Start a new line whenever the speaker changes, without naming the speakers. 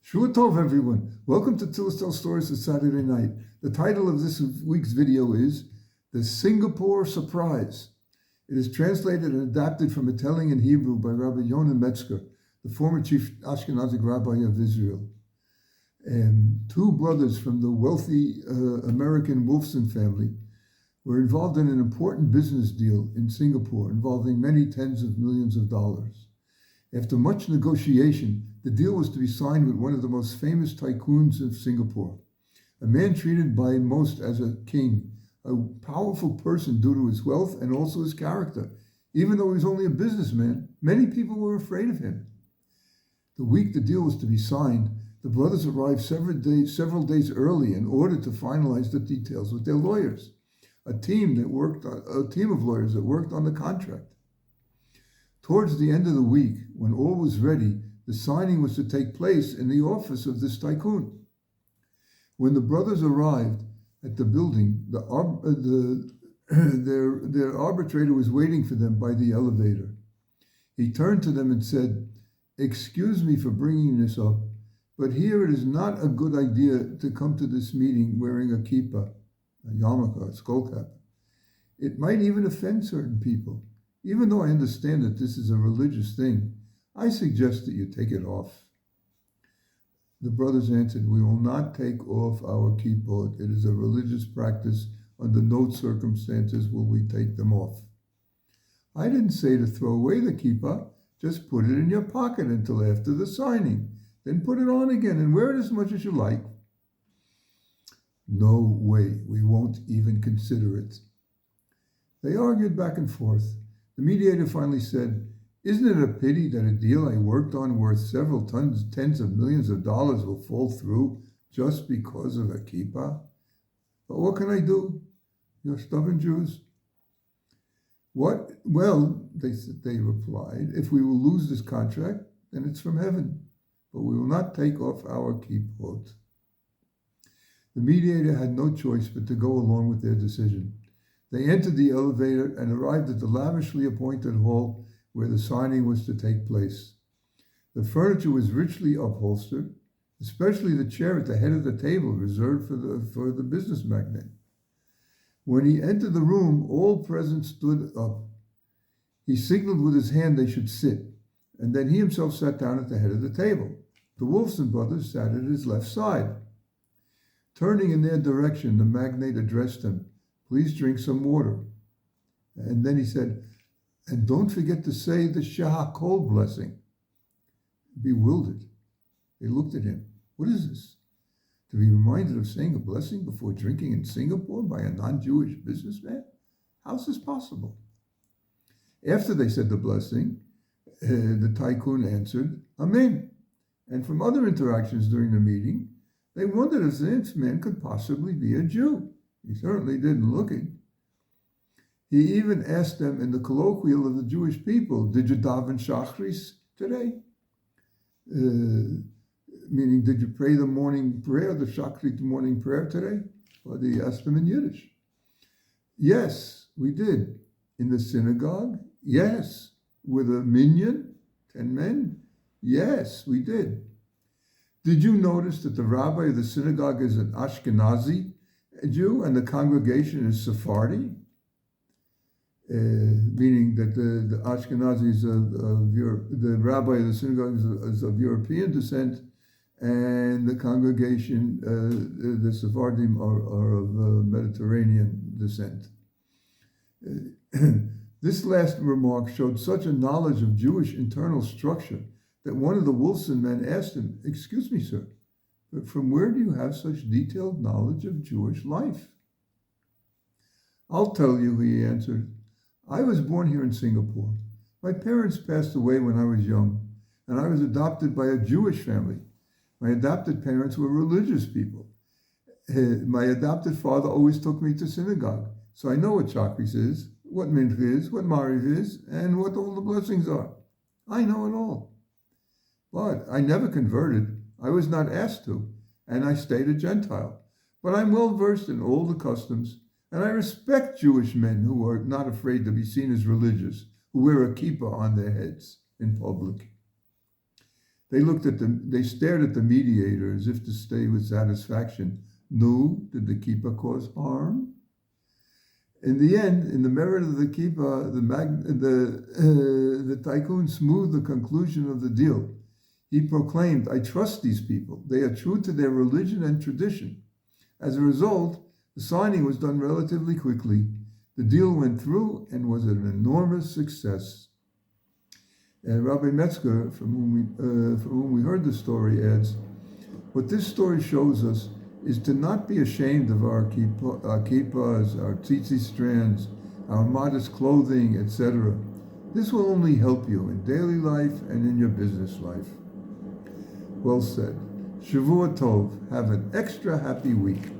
Shua Tov, everyone. Welcome to Tzilas Tell Stories for Saturday night. The title of this week's video is The Singapore Surprise. It is translated and adapted from Italian and Hebrew by Rabbi Yonah Metzger, the former chief Ashkenazic rabbi of Israel. Two brothers from the wealthy American Wolfson family were involved in an important business deal in Singapore involving many tens of millions of dollars. After much negotiation, the deal was to be signed with one of the most famous tycoons of Singapore, a man treated by most as a king, a powerful person due to his wealth and also his character. Even though he was only a businessman, many people were afraid of him. The week the deal was to be signed, the brothers arrived several days early in order to finalize the details with their lawyers, a team of lawyers that worked on the contract. Towards the end of the week, when all was ready, the signing was to take place in the office of this tycoon. When the brothers arrived at the building, their arbitrator was waiting for them by the elevator. He turned to them and said, "Excuse me for bringing this up, but here it is not a good idea to come to this meeting wearing a kippah, a yarmulke, a skull cap. It might even offend certain people. Even though I understand that this is a religious thing, I suggest that you take it off." The brothers answered, "We will not take off our kippot. It is a religious practice. Under no circumstances will we take them off." "I didn't say to throw away the kippah. Just put it in your pocket until after the signing. Then put it on again and wear it as much as you like." "No way. We won't even consider it." They argued back and forth. The mediator finally said, "Isn't it a pity that a deal I worked on worth several tens of millions of dollars will fall through just because of a kippah? But what can I do? You're stubborn Jews." "What? Well," they replied, "if we will lose this contract, then it's from heaven. But we will not take off our kippot." The mediator had no choice but to go along with their decision. They entered the elevator and arrived at the lavishly appointed hall where the signing was to take place. The furniture was richly upholstered, especially the chair at the head of the table reserved for the business magnate. When he entered the room, all present stood up. He signaled with his hand they should sit, and then he himself sat down at the head of the table. The Wolfson brothers sat at his left side. Turning in their direction, the magnate addressed them. "Please drink some water." And then he said, "And don't forget to say the Shahakol blessing." Bewildered, they looked at him. "What is this? To be reminded of saying a blessing before drinking in Singapore by a non-Jewish businessman? How's this possible?" After they said the blessing, the tycoon answered, "Amen." And from other interactions during the meeting, they wondered if this man could possibly be a Jew. He certainly didn't look it. He even asked them in the colloquial of the Jewish people, "Did you daven shachris today?" Meaning, did you pray the morning prayer, the shachrit morning prayer today? Or he asked them in Yiddish. "Yes, we did." "In the synagogue?" "Yes." "With a minyan, 10 men?" "Yes, we did." "Did you notice that the rabbi of the synagogue is an Ashkenazi Jew and the congregation is Sephardi?" Meaning that the Ashkenazis of Europe, the rabbi of the synagogue is of European descent, and the congregation, the Sephardim, are of Mediterranean descent. This last remark showed such a knowledge of Jewish internal structure that one of the Wolfson men asked him, "Excuse me, sir, but from where do you have such detailed knowledge of Jewish life?" "I'll tell you," he answered. "I was born here in Singapore. My parents passed away when I was young, and I was adopted by a Jewish family. My adopted parents were religious people. My adopted father always took me to synagogue, so I know what chakris is, what mincha is, what mariv is, and what all the blessings are. I know it all. But I never converted. I was not asked to, and I stayed a Gentile. But I'm well versed in all the customs, and I respect Jewish men who are not afraid to be seen as religious, who wear a kippah on their heads in public." They stared at the mediator as if to say with satisfaction, "No, did the kippah cause harm?" In the end, in the merit of the kippah, the tycoon smoothed the conclusion of the deal. He proclaimed, "I trust these people. They are true to their religion and tradition." As a result, the signing was done relatively quickly. The deal went through and was an enormous success. And Rabbi Metzger, from whom we heard the story, adds, "What this story shows us is to not be ashamed of our kippahs, our tzitzit strands, our modest clothing, etc. This will only help you in daily life and in your business life." Well said. Shavua Tov. Have an extra happy week.